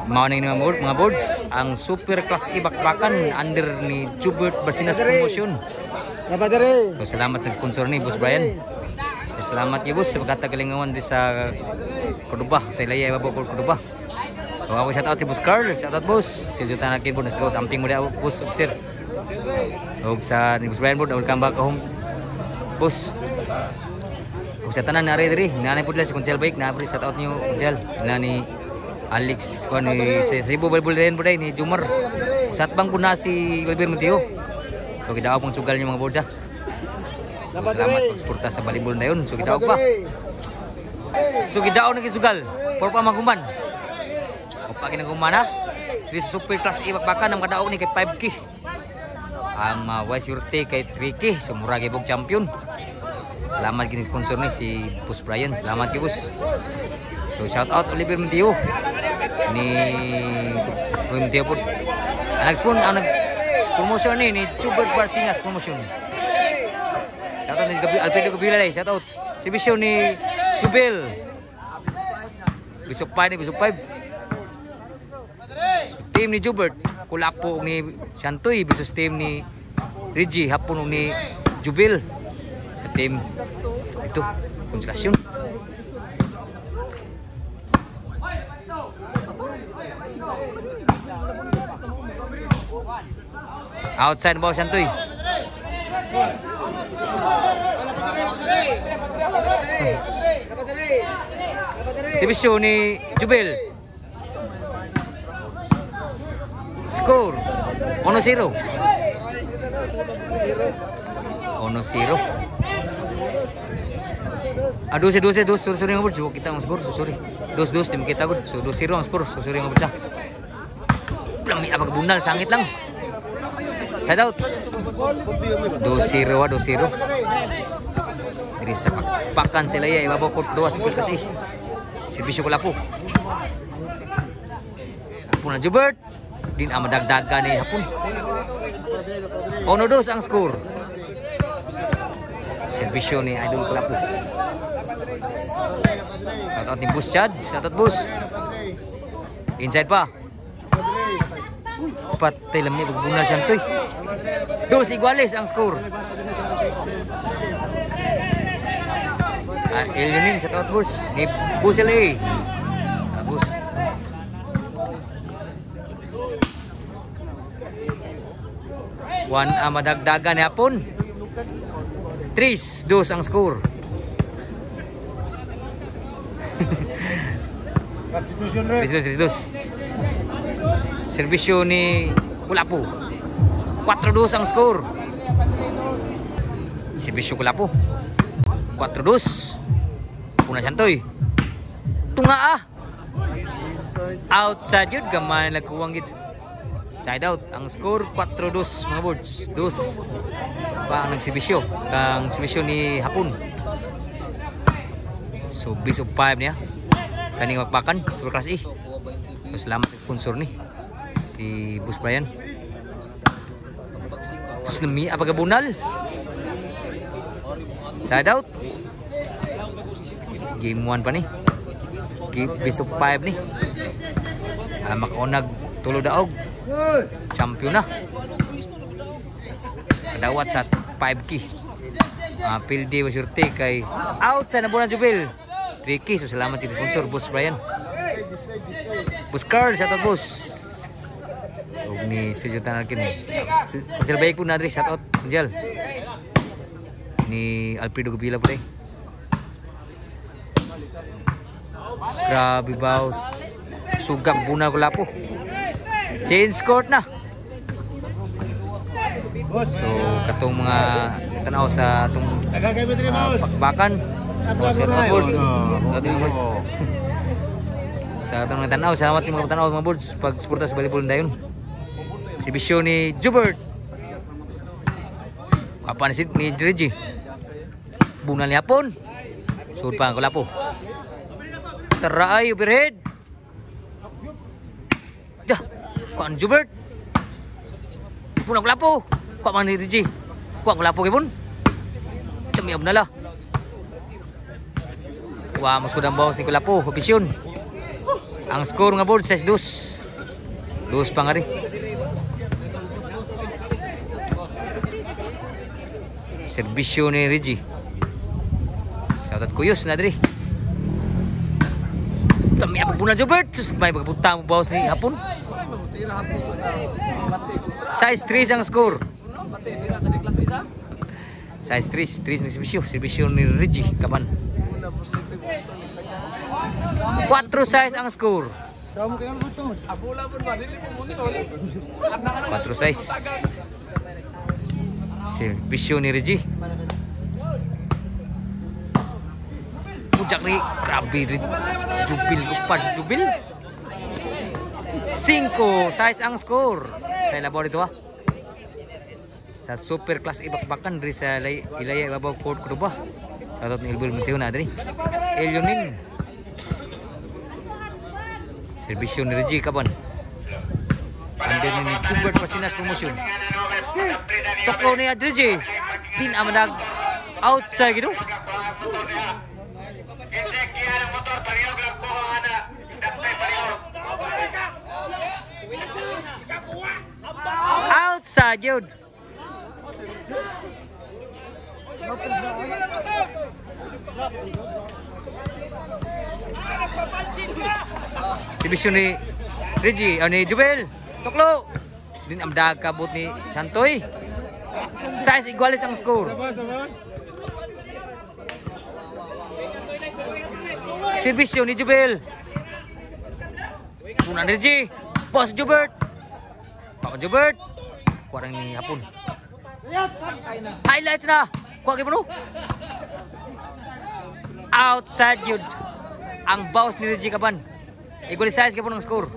Mao ni mga boards ang Super Class E bakbakan under ni Jubert Basinas Promotion. So, salamat sa sponsor ni Boss Brian. So, salamat ya boss sa pagkatagalingawan di sa Cordoba, sa Ilaya ibabaw ko Cordoba. So, ako shout out si Boss Carl, shout out boss. Si Jutan Arkin po nasgaw samping mo dia boss ug sir. Ug sa ni Boss Brian po welcome back home. Boss. Ug sa tanan na diri, nanay pud si Kunsel Bike, na shout out niyo Kunsel. Na ni Alex ko ni Cebu Balbul din po ni Jumar. Satbang po na si Wilber Monteo. So kidaog pang sugal niyo mga boards ha. So, salamat pagsuporta sa volleyball na yun. So kidaog pa. So kidaog naging sugal. Por pa maguman. O pa kinaguman ha. This Super Class E bakbakan ang kadaog ni kay 5K. Ang Wise Urte kay 3K. So mura kay bog champion. Salamat kini sponsor ni si Boss Brian. Salamat kay boss. So shout out Oliver Monteo. Ni Monteo po. Nag-spon ang promotion ni Jubert Basinas Promotion. Shout out ni Alfredo Gabilay, shout out. Si Bisyo ni Jubel. Bisok 5 ni Bisok 5. So, team ni Jubert, Kulapo ni Shantoy, bisos team ni Reggie, hapon ni Jubel. Sa team ito, konselasyon. Outside ball Shantoy. Si Bisyo ni Jubel. Score 1-0. 1-0. Aduh, sorry nga bud. So kita ang score, sorry. 2-2 tim kita gud. So 2-0 ang score. So sorry nga bud sa. Lami abag bunal sangit lang. Side out. 2-0. Diri sa pakpakan sila ya ibabaw court 2 Super Class E. Si Bisyo Kulapo. Hapon na Jubert. Din ang madagdagan ni hapon. 1-2 ang score. Si Bisyo ni Idol Kulapo. Shout out ni Boss Chad. Shout out Boss. Inside pa. Patay lang niya pagbunal siya ito. 2 iguales ang score. Elinin shout out Boss. Ni Busel A. Agus. One madagdagan ni hapon. 3-2 ang score. Tres. Serbisyo ni Kulapo. 4-2 ang score. Serbisyo Kulapo. 4-2. Puna Santoy. Tunga ah. Outside yun. Gamay nagkuwang gid. Side out. Ang score 4-2 mga boards. 2 pa ang nagsibisyo. Kang sibisyo ni hapon. So base of 5 niya. Kaning magpakan Super Class E. So, salamat sa sponsor ni si Boss Brian. Tsunami apagabunal. Side out. Game 1 pa ni. Base of 5 ni. Makaunag tulo daog. Champion na. Kadawat sa 5K. Pildi wasurte kay out sa nabunan Jubel. 3K. So salamat sa sponsor Boss Brian. Boss Carl, shout out Boss. Huwag ni Sujutan Arkin. Kunsel Bayek po na rin, shout out Kunsel. Ni Alfredo Gabila po rin. Grabe ba? Sugak bunal ko lapo. Change court na. So katong mga tanaw sa atong pakbakan. Shout out Boss. Sa atong mga tanaw, salamat yung mga tanaw mga boards pag suporta sa volleyball na yun. Si Bisyo ni Jubert. Kapan ni Reggie. Bunal ni hapon. Sud pa ang Kulapo. Taraay overhead. Dah, kuan Jubert. Bunal Kulapo. Kuan man ni Reggie. Kuan Kulapo kay bun. Tamiyob na la. Wah, masudang bawas ni Kulapo, Bisyon. Ang score nga board 6-2. 2 pa nga rin. Serbisyo ni Reggie. Shoutout Kuyos na diri. Tami ang pagpuna Jobert. May pagpunta mo bawas ni hapon. 6-3 ang score. 6-3 ng serbisyo. Serbisyo ni Reggie kapan. 4-6 ang score. 4-6. Serbisyo ni Reggie. Pujak ni grabe Jubil lupa Jubil. 5-6 ang score. Sa labor ito sa super class ibakbakan dari sa Ilaya Ibabaw Court Kuruba. Tatot ni Ilbul Muteo na dari. Elioning. Serbisyo ni Reggie kaban. Under ni Jubert Pasinas promotion. Toklo ni Reggie. Din amadag outside gitu. Outside yun. Serbisyo ni Reggie, ni Jubel. Toklo. Din amadag kabut ni Santoy. 6 iguales ang score. Serbisyo ni Jubel. Punan Reggie. Boss Jubert. Pak Jubert. Kurang ni hapon. Highlights na. Kuha kayo mo. Outside yun. Ang boss ni Reggie kaban. Igualize kayo po ng score.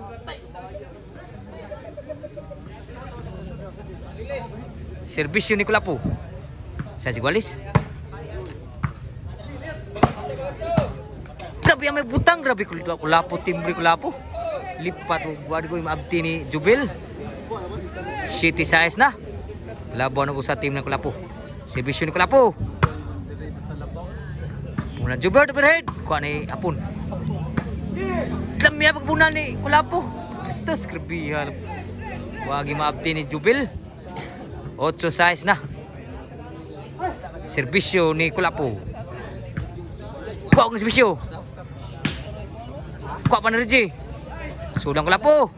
Serbisyo ni Kulapo. Saya igualis. Grabe ang may butang. Grabe Kulapo. Timbre Kulapo. Lipat. Buwan ko yung maabti ni Jubil. City size na. Laban ako sa team ng Kulapo. Serbisyo ni Kulapo. Muna Jubert overhead. Kuha ni hapon. Lamya pagbunan ni Kulapo. Ito skrabihan. Wagi maabti ni Jubil. 8-6 na. Serbisyo ni Kulapo. Kuha ang serbisyo. Kuha pa na Reggie. Sudang Kulapo.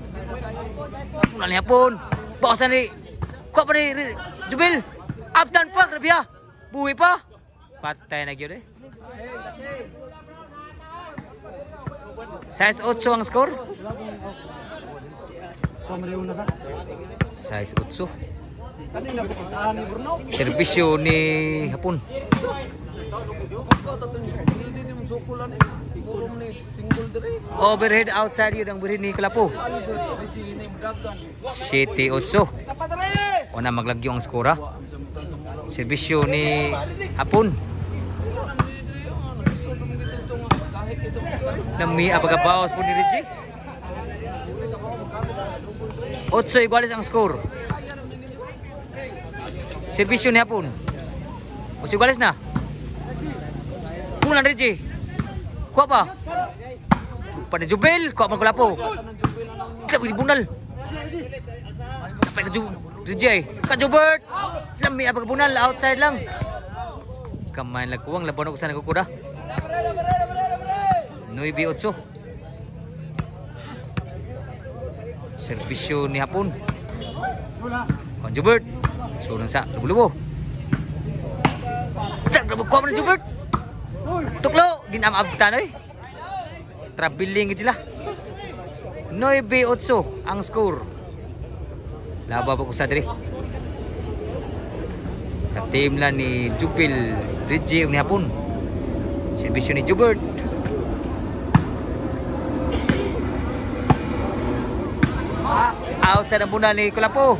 Muna ni hapon. Bawasan ni. Kuha pa ni Jubil. Updown pa. Grabe ha. Buhay pa. Patay na yun eh. 6-8 ang score. 6-8. Serbisyo ni hapon. Overhead outside yun ang overhead ni Kulapo. 7-8. O na maglagyo ang skora. Serbisyo ni hapon. Nami apagabawas po ni Reggie. 8 iguales ang score. Serbisyo ni hapon. 8 iguales na. Punan Reggie. Kuha pa. Pada Jubel. Kuha man Kulapo. Kaya di bunal. Kapag ka Reggie. Ka Jubert. Nami apagabunal. Outside lang. Kamay lagkuwang. Laban ako sana kukuda. 9-8. Serbisyo ni hapon. Kuha Jubert. So nang sa lubo-lubo. Grabe kuha man Jubert. Tuklo. Di na maabtan eh. Traveling sila. 9-8 ang score. Laba pa ko sa diri. Sa team lang ni Jubil Reggie ni hapon. Serbisyo ni Jubert. Outside ang bunal ni Kulapo.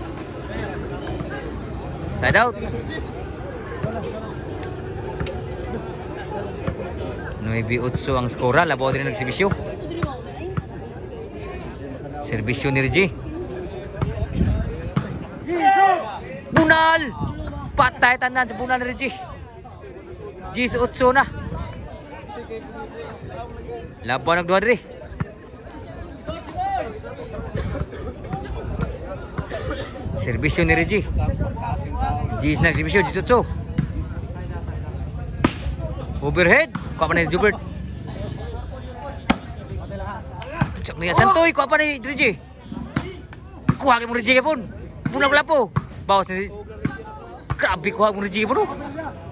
Side out. 9-8 ang skora. Labaw din ang serbisyo. Serbisyo ni Reggie. Bunal! Patay tanan sa bunal ni Reggie. 10-8 na. Labaw nagduha diri. Servisyo ni Reggie. G's na servisyo, G8. Overhead. Kuha pa ni Jubert. Cak niya Santoy. Kuha pa ni Reggie. Kuha ka mo Reggie ka pun. Mula po. Bawas ni... Grabe kuha mo Reggie ka pun.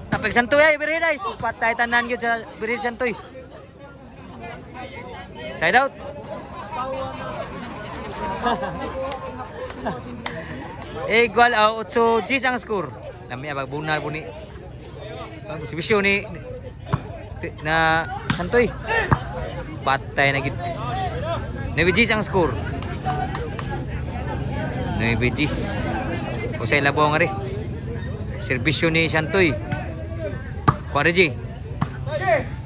Tapos Santoy ay overhead ay. Patay tanan yun sa overhead Santoy. Side out. Igual 8 G's ang score. Nami abag bunal po ni servisyo ni na Santoy. Patay na gid. 9 G's ang score. 9 G's. Usay labo nga ri. Servisyo ni Santoy. Kuha Reggie.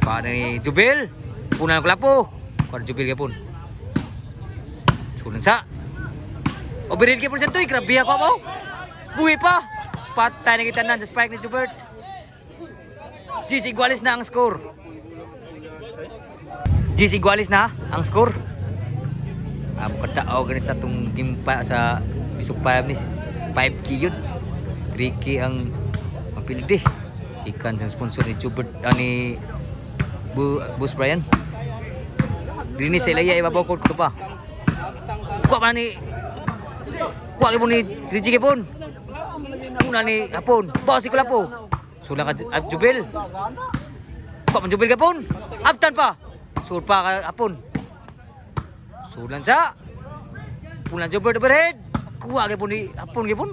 Kuha ni Jubel. Punan ko lapo. Kuha Jubel ka pun. Sulan sa. Overhead ka pun Santoy. Grabe ako mo. Buhi pa. Patay na kita nan sa spike ni Jubert. G's igualis na ang score. G's igualis na ang score. Kadaaw ganis sa itong game pa sa bisog 5 ni 5K yun. 3K ang mapildi. Ikan sa sponsor ni Jubert ni Boss Brian. Dini sa ilaya ibabaw ko pa. Kuha pa ni kuha mo ni Reggie Kipon. Una ni Hapon. Bawas ko lapo. Sulang ka Jubel. Kuha man Jubel Kipon. Abtan pa. Sur pa ka Hapon. Sulan sa. Punan Jubel overhead. Kuha Kipon ni Hapon Kipon.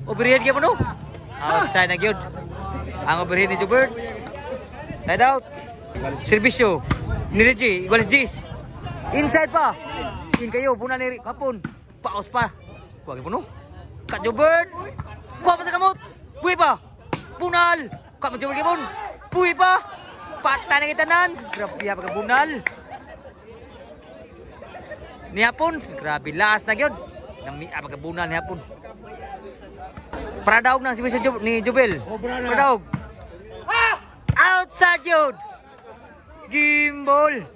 Overhead Kipon no. Outside na gyud. Ang overhead ni Jubel. Side out. Servisyo ni Reggie. Igualis G's. Inside pa. In kayo. Punan ni Hapon. Paos pa. Kuha Kipon no. Kat Jubel. Kuha pa sa kamot. Buhi pa. Bunal. Kuha pa Jubel Kipon. Buhi pa. Patay na kita nan. Grabe pa ka bunal. Ni Hapon. Grabe laas na yun. Namia pa ka bunal ni Hapon. Paradaog na si ni Jubel. Paradaog. Outside yun. Gimbal.